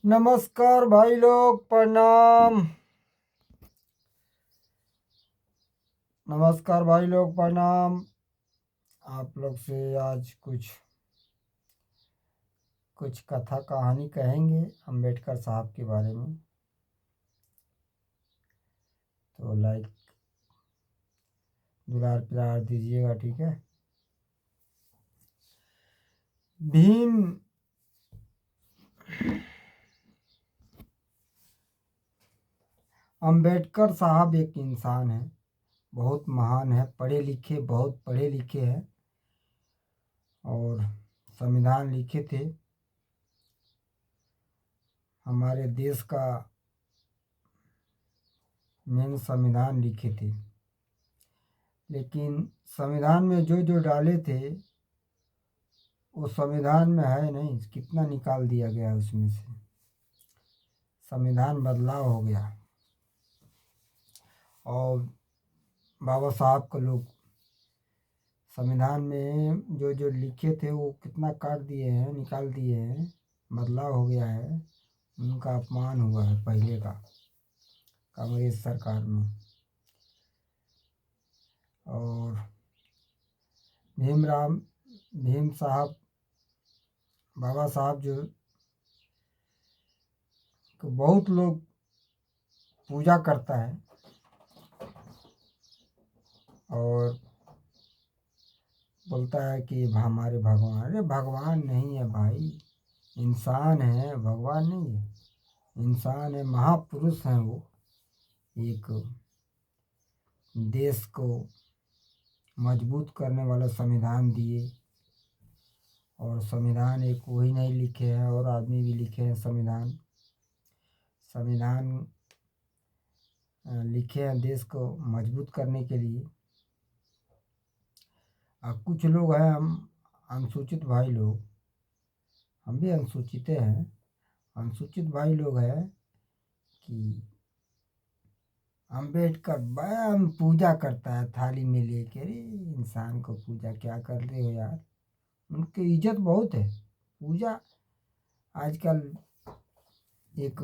नमस्कार भाई लोग, प्रणाम। नमस्कार भाई लोग, प्रणाम। आप लोग से आज कुछ कथा कहानी कहेंगे अंबेडकर साहब के बारे में। तो लाइक दुलार प्यार दीजिएगा, ठीक है। भीम अंबेडकर साहब एक इंसान है, बहुत महान है, बहुत पढ़े लिखे हैं और संविधान लिखे थे। हमारे देश का मेन संविधान लिखे थे, लेकिन संविधान में जो जो डाले थे वो संविधान में है नहीं। कितना निकाल दिया गया उसमें से, संविधान बदलाव हो गया। और बाबा साहब को लोग संविधान में जो जो लिखे थे वो कितना काट दिए हैं, निकाल दिए हैं, बदलाव हो गया है। उनका अपमान हुआ है पहले का कांग्रेस सरकार में। और भीम साहब, बाबा साहब जो तो बहुत लोग पूजा करता है और बोलता है कि हमारे भगवान। अरे भगवान नहीं है भाई, इंसान है, भगवान नहीं है, इंसान है, महापुरुष हैं वो। एक देश को मजबूत करने वाला संविधान दिए। और संविधान एक वही नहीं लिखे हैं, और आदमी भी लिखे हैं संविधान लिखे हैं देश को मजबूत करने के लिए। अब कुछ लोग हैं, हम अनुसूचित भाई लोग, हम भी अनुसूचित हैं, अनुसूचित भाई लोग हैं कि अम्बेडकर बयान पूजा करता है थाली में लेके। अरे इंसान को पूजा क्या कर रहे हो यार, उनकी इज्जत बहुत है। पूजा आजकल एक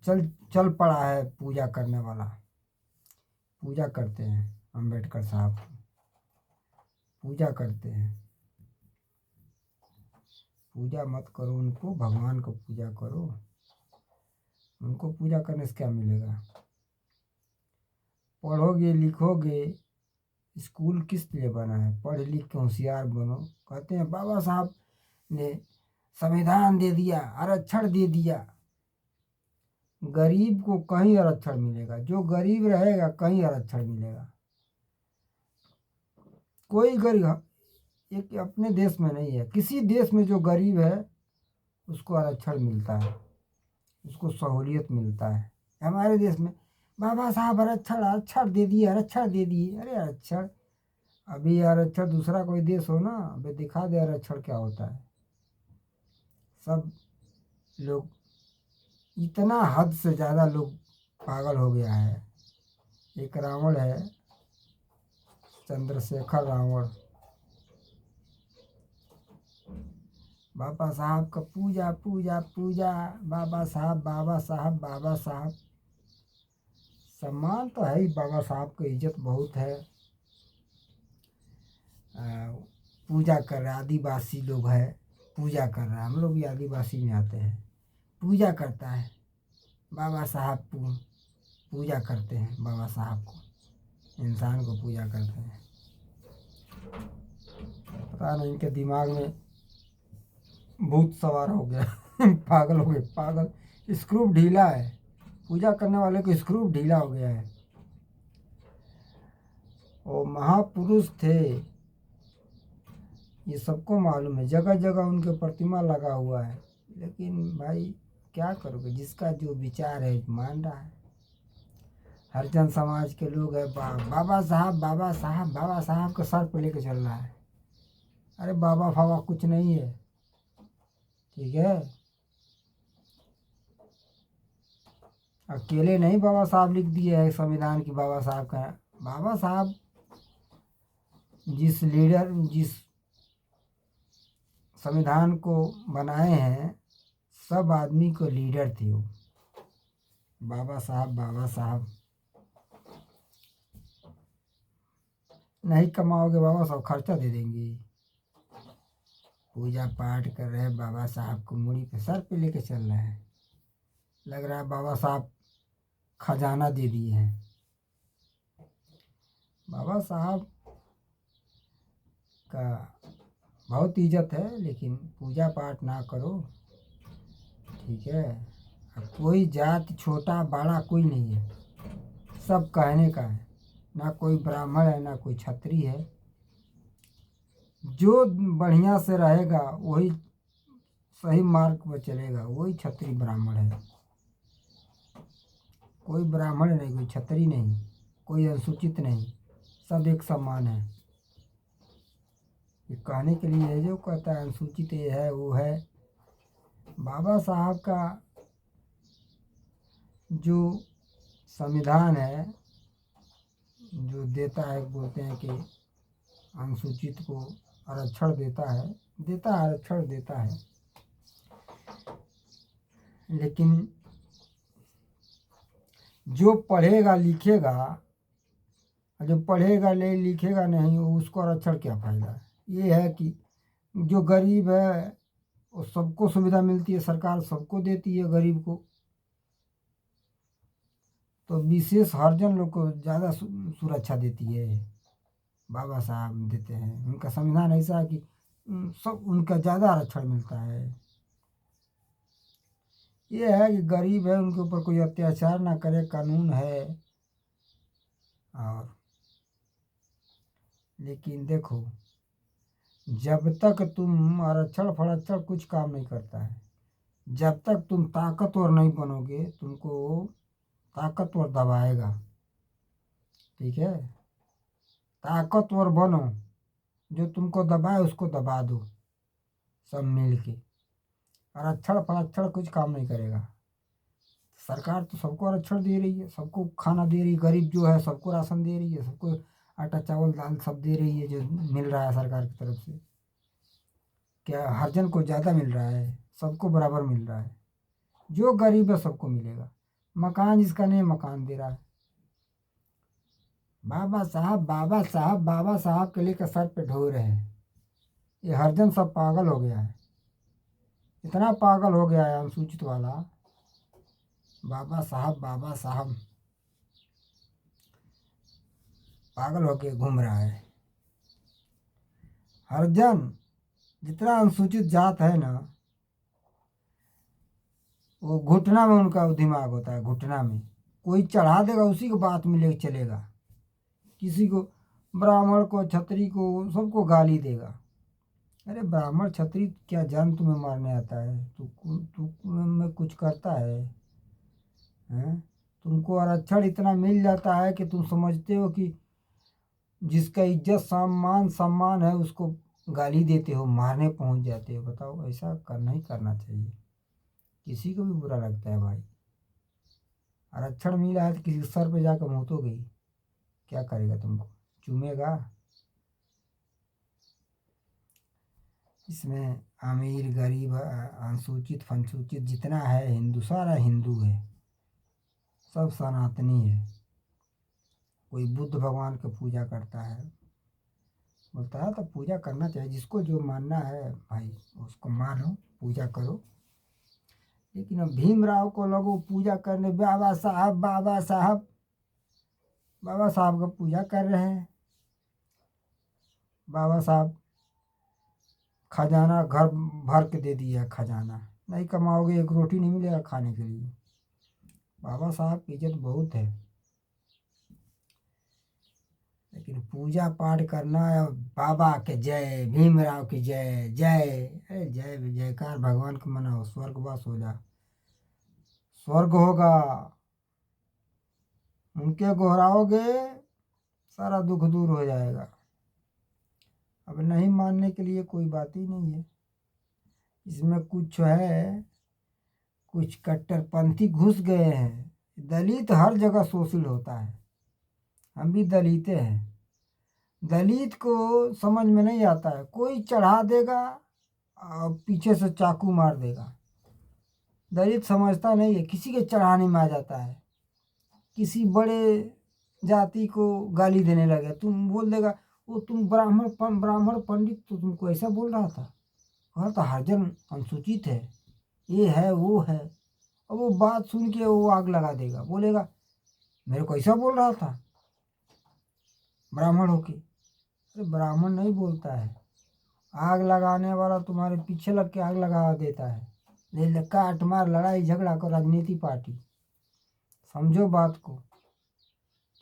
चल चल पड़ा है, पूजा करने वाला पूजा करते हैं, अम्बेडकर साहब की पूजा करते हैं। पूजा मत करो उनको, भगवान को पूजा करो। उनको पूजा करने से क्या मिलेगा। पढ़ोगे लिखोगे, स्कूल किस लिए बना है, पढ़ लिख के होशियार बनो। कहते हैं बाबा साहब ने संविधान दे दिया, आरक्षण दे दिया। गरीब को कहीं आरक्षण मिलेगा, जो गरीब रहेगा कहीं आरक्षण मिलेगा। कोई गरीब एक अपने देश में नहीं है, किसी देश में जो गरीब है उसको आरक्षण मिलता है, उसको सहूलियत मिलता है। हमारे देश में बाबा साहब आरक्षण आरक्षण दे दिए, आरक्षण दे दिए। अरे आरक्षण, अभी आरक्षण दूसरा कोई देश हो ना, अभी दिखा दे आरक्षण क्या होता है। सब लोग, इतना हद से ज़्यादा लोग पागल हो गया है। एक रावण है, चंद्रशेखर रावण, बाबा साहब का पूजा पूजा पूजा, बाबा साहब बाबा साहब बाबा साहब। सम्मान तो है ही, बाबा साहब की इज्जत बहुत है। पूजा कर रहे आदिवासी लोग है, पूजा कर रहा है। हम लोग भी आदिवासी में आते हैं, पूजा करता है बाबा साहब पूजा करते हैं बाबा साहब को, इंसान को पूजा करते हैं। पता नहीं इनके दिमाग में भूत सवार हो गया पागल हो गए, पागल। स्क्रू ढीला है, पूजा करने वाले को स्क्रू ढीला हो गया है। वो महापुरुष थे, ये सबको मालूम है, जगह जगह उनके प्रतिमा लगा हुआ है। लेकिन भाई क्या करोगे, जिसका जो विचार है मान रहा है। हरिजन समाज के लोग हैं, बाबा साहब बाबा साहब बाबा साहब को सर पे लेके चल रहा है। अरे बाबा फाबा कुछ नहीं है, ठीक है। अकेले नहीं बाबा साहब लिख दिए है संविधान की, बाबा साहब का। बाबा साहब जिस संविधान को बनाए हैं, सब आदमी को लीडर थे वो। बाबा साहब नहीं कमाओगे बाबा साहब खर्चा दे देंगे। पूजा पाठ कर रहे हैं बाबा साहब को मुड़ी पे सर पे लेके चल रहे हैं। लग रहा है बाबा साहब खजाना दे दिए हैं। बाबा साहब का बहुत इज्जत है, लेकिन पूजा पाठ ना करो, ठीक है। अब कोई जात छोटा बड़ा कोई नहीं है, सब कहने का है। ना कोई ब्राह्मण है ना कोई क्षत्रिय है। जो बढ़िया से रहेगा वही सही मार्ग पर चलेगा, वही क्षत्रिय ब्राह्मण है। कोई ब्राह्मण नहीं, कोई क्षत्रिय नहीं, कोई अनुसूचित नहीं, सब एक समान है। ये कहने के लिए है, जो कहता है अनुसूचित ये है वो है। बाबा साहब का जो संविधान है जो देता है, बोलते हैं कि अनुसूचित को आरक्षण देता है, आरक्षण देता है। लेकिन जो पढ़ेगा लिखेगा, जो पढ़ेगा ले लिखेगा नहीं, उसको आरक्षण क्या फ़ायदा है। ये है कि जो गरीब है वो सबको सुविधा मिलती है, सरकार सबको देती है गरीब को। तो विशेष हरिजन लोग को ज़्यादा सुरक्षा देती है, बाबा साहब देते हैं। उनका संविधान ऐसा है कि सब उनका ज़्यादा आरक्षण मिलता है। ये है कि गरीब है उनके ऊपर कोई अत्याचार ना करे, कानून है। और लेकिन देखो, जब तक तुम आरक्षण फरक्षण कुछ काम नहीं करता है, जब तक तुम ताकतवर नहीं बनोगे, तुमको ताकतवर दबाएगा, ठीक है। ताकतवर बनो, जो तुमको दबाए उसको दबा दो, सब मिल के। आरक्षण फरक्षण कुछ काम नहीं करेगा। सरकार तो सबको आरक्षण दे रही है, सबको खाना दे रही है, गरीब जो है सबको राशन दे रही है, सबको आटा चावल दाल सब दे रही है, जो मिल रहा है सरकार की तरफ से। क्या हरिजन को ज़्यादा मिल रहा है? सबको बराबर मिल रहा है। जो गरीब है सबको मिलेगा। मकान जिसका नहीं मकान दे रहा है। बाबा साहब के लेकर सर पे ढो रहे हैं। ये हरिजन सब पागल हो गया है, इतना पागल हो गया है अनुसूचित वाला। बाबा साहब पागल होके घूम रहा है। हरिजन जितना अनुसूचित जात है ना, वो घुटना में उनका दिमाग होता है, घुटना में। कोई चढ़ा देगा उसी को बात में लेके चलेगा। किसी को, ब्राह्मण को क्षत्रिय को, सबको गाली देगा। अरे ब्राह्मण क्षत्रिय क्या जान तुम्हें मारने आता है? तू में कुछ करता है हैं? तुमको आरक्षण इतना मिल जाता है कि तुम समझते हो कि जिसका इज्जत सम्मान है उसको गाली देते हो, मारने पहुंच जाते हो। बताओ, ऐसा करना ही करना चाहिए। किसी को भी बुरा लगता है भाई। आरक्षण मिला है तो किसी के सर पे जाकर मुँह तो गई, क्या करेगा? तुमको चूमेगा? इसमें अमीर गरीब अनुसूचित फंसूचित जितना है, हिंदू सारा हिंदू है, सब सनातनी है। कोई बुद्ध भगवान की पूजा करता है, बोलता है तो पूजा करना चाहिए, जिसको जो मानना है भाई उसको मानो, पूजा करो। लेकिन अब भीमराव को लोगों पूजा करने, बाबा साहब का पूजा कर रहे हैं। बाबा साहब खजाना घर भर के दे दिया, खजाना। नहीं कमाओगे एक रोटी नहीं मिलेगा खाने के लिए। बाबा साहब की इज्जत बहुत है, लेकिन पूजा पाठ करना है। बाबा के जय, भीमराव की जय जय, अरे जय जयकार भगवान को मनाओ, स्वर्गवास हो जा, स्वर्ग होगा। उनके गोहराओगे सारा दुख दूर हो जाएगा। अब नहीं मानने के लिए कोई बात ही नहीं है। इसमें कुछ है, कुछ कट्टरपंथी घुस गए हैं। दलित हर जगह शोषित होता है, हम भी दलित हैं। दलित को समझ में नहीं आता है, कोई चढ़ा देगा और पीछे से चाकू मार देगा। दलित समझता नहीं है, किसी के चढ़ाने में आ जाता है। किसी बड़े जाति को गाली देने लगे, तुम बोल देगा वो तुम ब्राह्मण पंडित, तो तुमको ऐसा बोल रहा था, वह तो हरिजन अनुसूचित है, ये है वो है। और वो बात सुन के वो आग लगा देगा, बोलेगा मेरे को ऐसा बोल रहा था ब्राह्मण होके। अरे ब्राह्मण नहीं बोलता है, आग लगाने वाला तुम्हारे पीछे लग के आग लगा देता है। ले काट मार लड़ाई झगड़ा को राजनीति पार्टी, समझो बात को,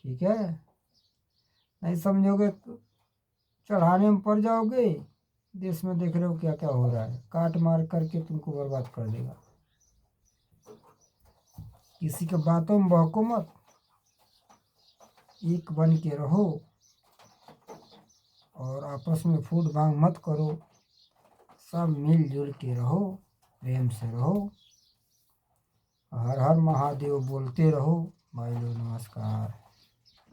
ठीक है। नहीं समझोगे तो चढ़ाने में पड़ जाओगे। देश में देख रहे हो क्या क्या हो रहा है, काट मार करके तुमको बर्बाद कर देगा। किसी के बातों में बहको मत, एक बन के रहो और आपस में फूट भांग मत करो, सब मिलजुल के रहो, प्रेम से रहो, हर हर महादेव बोलते रहो, भाई लोग।